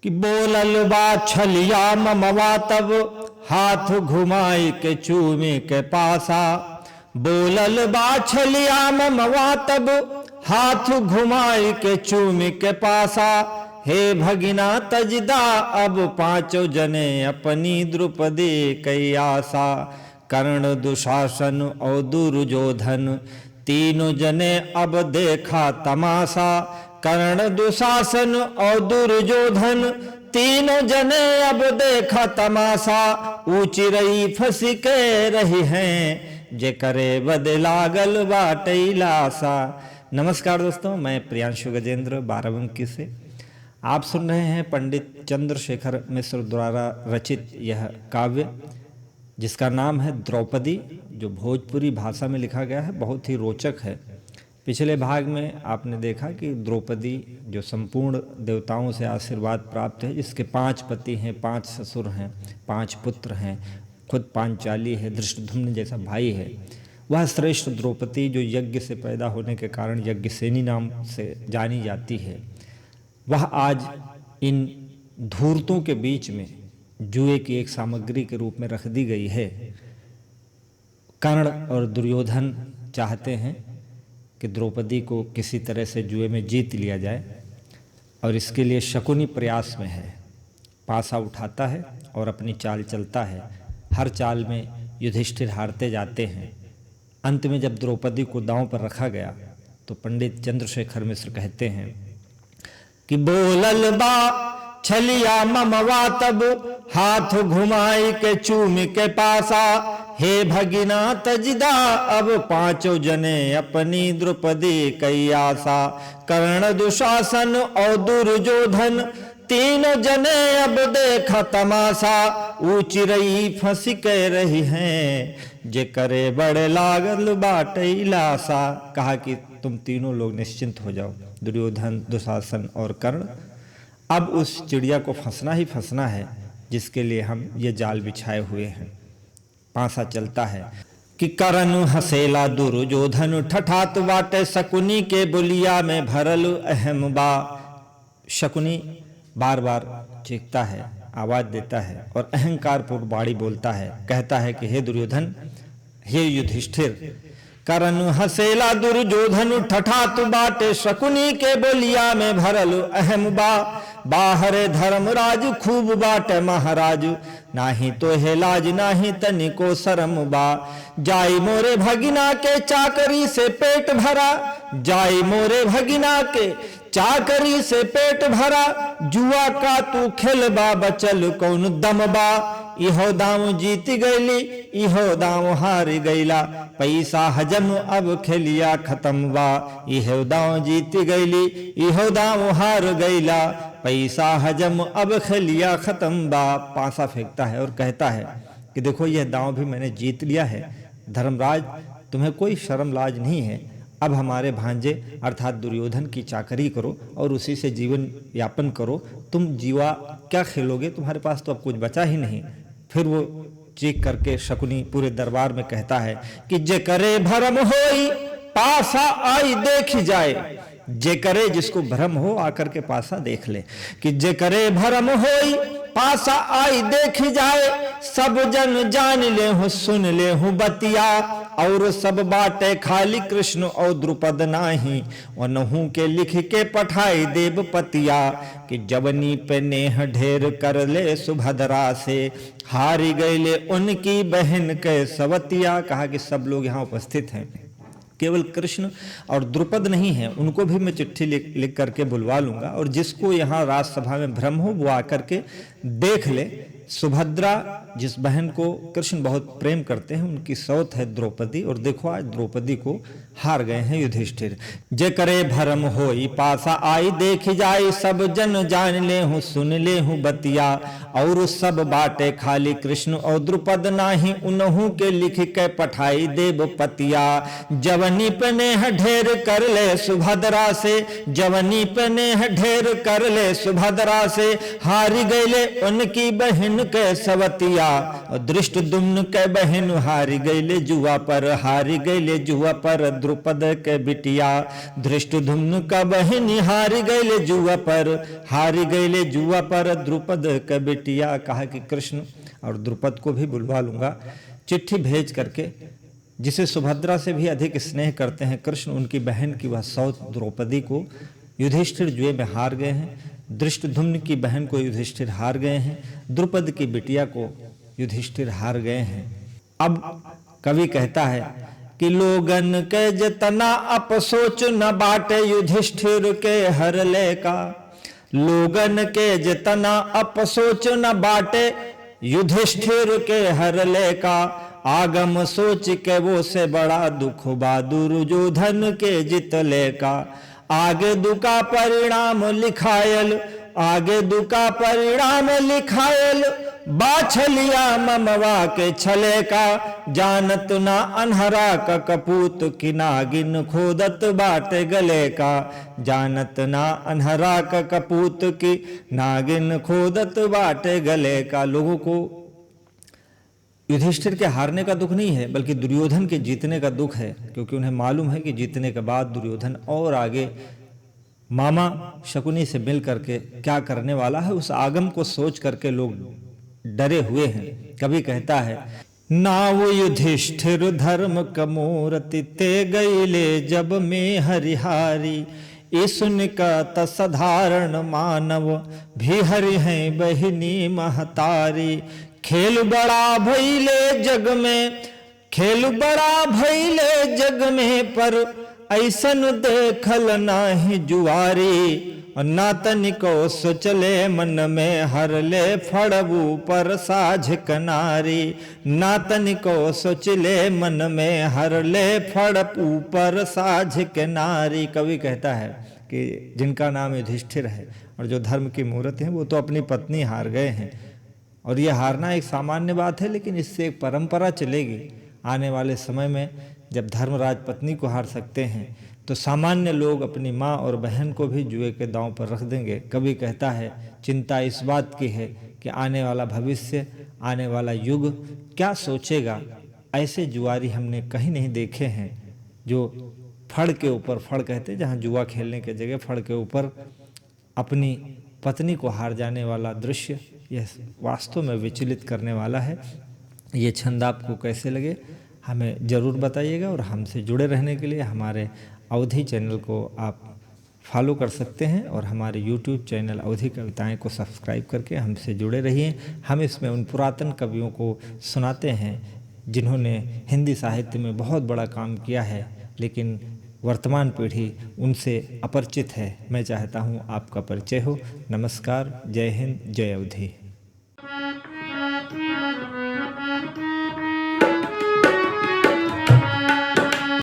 कि बोलल बा छलिया ममवा तब हाथ घुमाई के चूमे के पासा। बोलल बा छलिया ममवा तब हाथ घुमाई के चूमे के पासा। हे भगिना तजदा अब पांचों जने अपनी द्रुपदी कई आशा। कर्ण दुशासन और दुर्योधन तीनों जने अब देखा तमाशा। कर्ण दुशासन और दुर्योधन तीनों जने अब देखा तमाशा। ऊंची रही फंसी के रही हैं जे करे बदे लागल बाटई लासा। नमस्कार दोस्तों, मैं प्रियांशु गजेंद्र बाराबंकी से। आप सुन रहे हैं पंडित चंद्रशेखर मिश्र द्वारा रचित यह काव्य, जिसका नाम है द्रौपदी, जो भोजपुरी भाषा में लिखा गया है। बहुत ही रोचक है। पिछले भाग में आपने देखा कि द्रौपदी जो संपूर्ण देवताओं से आशीर्वाद प्राप्त है, जिसके 5 पति हैं, 5 ससुर हैं, 5 पुत्र हैं, खुद पांचाली है, धृष्टद्युम्न जैसा भाई है, वह श्रेष्ठ द्रौपदी जो यज्ञ से पैदा होने के कारण यज्ञसेनी नाम से जानी जाती है, वह आज इन धूर्तों के बीच में जुए की एक सामग्री के रूप में रख दी गई है। कर्ण और दुर्योधन चाहते हैं कि द्रौपदी को किसी तरह से जुए में जीत लिया जाए, और इसके लिए शकुनी प्रयास में है। पासा उठाता है और अपनी चाल चलता है। हर चाल में युधिष्ठिर हारते जाते हैं। अंत में जब द्रौपदी को दांव पर रखा गया तो पंडित चंद्रशेखर मिश्र कहते हैं कि बोलल बा छलिया ममवा तब हाथ घुमाई के चूमी के पासा। हे भगिना तजदा अब पांचों जने अपनी द्रौपदी कई आशा। कर्ण दुशासन और दुर्योधन तीनों जने अब देखा तमाशा। ऊंची रही फंसी के रही हैं जे करे बड़े लागल बाटई लासा। कहा कि तुम तीनों लोग निश्चिंत हो जाओ, दुर्योधन, दुशासन और कर्ण। अब उस चिड़िया को फंसना ही फंसना है जिसके लिए हम ये जाल बिछाए हुए हैं। पासा चलता है कि कर्ण हसेला दुर्योधन ठठात बाटे शकुनी के बुलिया में भरल अहम बा। शकुनी बार बार चीखता है, आवाज देता है और अहंकार पूर्ण वाणी बोलता है। कहता है कि हे दुर्योधन, हे युधिष्ठिर, कर्ण हसेला दुर्योधन ठठात बाटे शकुनी के बोलिया में भरल अहम बा। बाहरे धर्मराज खूब बाटे महाराज, नाही तो है लाज नाही तनिको शरम बा। जाई मोरे भगिना के चाकरी से पेट भरा, जाई मोरे भगिना के चाकरी से पेट भरा। जुआ का तू खेलबा बचल कौन दम बा। इहो दाम जीत गईली, इहो दाम हार गईला। पैसा हजम अब खेलिया खत्म बा। इहो दाम जीत गईली, इहो दाम हार गईला। पैसा हजम अब खेलिया खत्म बा। पासा फेंकता है और कहता है कि देखो, यह दांव भी मैंने जीत लिया है। धर्मराज, तुम्हें कोई शर्म लाज नहीं है। अब हमारे भांजे अर्थात दुर्योधन की चाकरी करो और उसी से जीवन यापन करो। तुम जीवा क्या खेलोगे, तुम्हारे पास तो अब कुछ बचा ही नहीं। फिर वो चीख करके शकुनी पूरे दरबार में कहता है कि जे करे भरम होई पासा आई देख जाए। जे करे, जिसको भ्रम हो आकर के पासा देख ले। कि जे करे भरम होई पासा आई देख जाए। सब जन जान ले हूँ सुन ले हूँ बतिया। और सब बाटे खाली कृष्ण और द्रुपद नाही। उन्हू के लिख के पठाई देव पतिया। कि जवनी पे नेह ढेर कर ले सुभद्रा से। हारी गईले उनकी बहन के सवतिया। कहा कि सब लोग यहाँ उपस्थित हैं, केवल कृष्ण और द्रुपद नहीं है, उनको भी मैं चिट्ठी लिख करके बुलवा लूंगा। और जिसको यहाँ राजसभा में भ्रम हो वो आकर के देख ले। सुभद्रा, जिस बहन को कृष्ण बहुत प्रेम करते हैं, उनकी सौत है द्रौपदी। और देखो आज द्रौपदी को हार गए हैं युधिष्ठिर। जे करे भरम होई पासा आई देख जाए। सब जन जान ले हूँ सुन ले हूँ बतिया। और सब बाटे खाली कृष्ण और द्रुपद नाही। उन्हू के लिख के पठाई देव पतिया। जवनी पे नेह ढेर कर ले सुभद्रा से। जवनी पे नेह ढेर कर ले सुभद्रा से। हारी गईले उनकी बहन बहन के सवतिया, धृष्टद्युम्न के बहन हारी गईले जुआ पर, हारी गईले जुआ पर द्रुपद के बिटिया। धृष्टद्युम्न का बहन हारी गईले जुआ पर, हारी गईले जुआ पर द्रुपद के बिटिया। कहा कि कृष्ण और द्रुपद को भी बुलवा लूंगा, चिट्ठी भेज करके, जिसे सुभद्रा से भी अधिक स्नेह करते हैं कृष्ण, उनकी बहन की वह सौत द्रौपदी को युधिष्ठिर जुए में हार गए हैं। धृष्टद्युम्न की बहन को युधिष्ठिर हार गए हैं, द्रुपद की बिटिया को युधिष्ठिर हार गए हैं। अब कवि कहता है कि लोगन के जतना अपसोच न बाटे, युधिष्ठिर के हर ले का। लोगन के जतना अपसोच न बाटे, युधिष्ठिर के हर ले का। आगम सोच के वो से बड़ा दुख बा, दुर्योधन के जित ले का। आगे दुका परिणाम लिखायल, आगे दुका परिणाम लिखायल, बाछलिया ममवा के छले का। जानत ना अनहरा का कपूत की नागिन खोदत बाटे गले का। जानत ना अनहरा का कपूत की नागिन खोदत बाटे गले का। लोगों को युधिष्ठिर के हारने का दुख नहीं है, बल्कि दुर्योधन के जीतने का दुख है, क्योंकि उन्हें मालूम है कि जीतने के बाद दुर्योधन और आगे मामा शकुनी से मिल करके क्या करने वाला है, उस आगम को सोच करके लोग डरे हुए हैं। कवि कहता है, नाव युधिष्ठिर धर्म कमूर्ति, ते गईले जब में हरिहारी। ये सुन का तसाधारण मानव, भी हरि हैं बहिनी महतारी। खेल बड़ा भइले जग में, खेल बड़ा भइले जग में, पर ऐसन देखल नाही जुआरी। ना तनिको सोचले मन में, हर ले फड़बू पर साझ कनारी। ना तनिको सोचले मन में, हर ले फड़बू पर साझ कनारी। कवि कहता है कि जिनका नाम युधिष्ठिर है और जो धर्म की मूर्त है, वो तो अपनी पत्नी हार गए हैं। और यह हारना एक सामान्य बात है, लेकिन इससे एक परंपरा चलेगी। आने वाले समय में जब धर्मराज पत्नी को हार सकते हैं, तो सामान्य लोग अपनी माँ और बहन को भी जुए के दांव पर रख देंगे। कवि कहता है, चिंता इस बात की है कि आने वाला भविष्य, आने वाला युग क्या सोचेगा। ऐसे जुआरी हमने कहीं नहीं देखे हैं, जो फड़ के ऊपर, फड़ कहते हैं जहाँ जुआ खेलने की जगह, फड़ के ऊपर अपनी पत्नी को हार जाने वाला दृश्य, यह वास्तव में विचलित करने वाला है। ये छंद आपको कैसे लगे हमें ज़रूर बताइएगा, और हमसे जुड़े रहने के लिए हमारे अवधि चैनल को आप फॉलो कर सकते हैं, और हमारे YouTube चैनल अवधि कविताएं को सब्सक्राइब करके हमसे जुड़े रहिए। हम इसमें उन पुरातन कवियों को सुनाते हैं जिन्होंने हिंदी साहित्य में बहुत बड़ा काम किया है, लेकिन वर्तमान पीढ़ी उनसे अपरिचित है। मैं चाहता हूँ आपका परिचय हो। नमस्कार, जय हिंद, जय अवधि।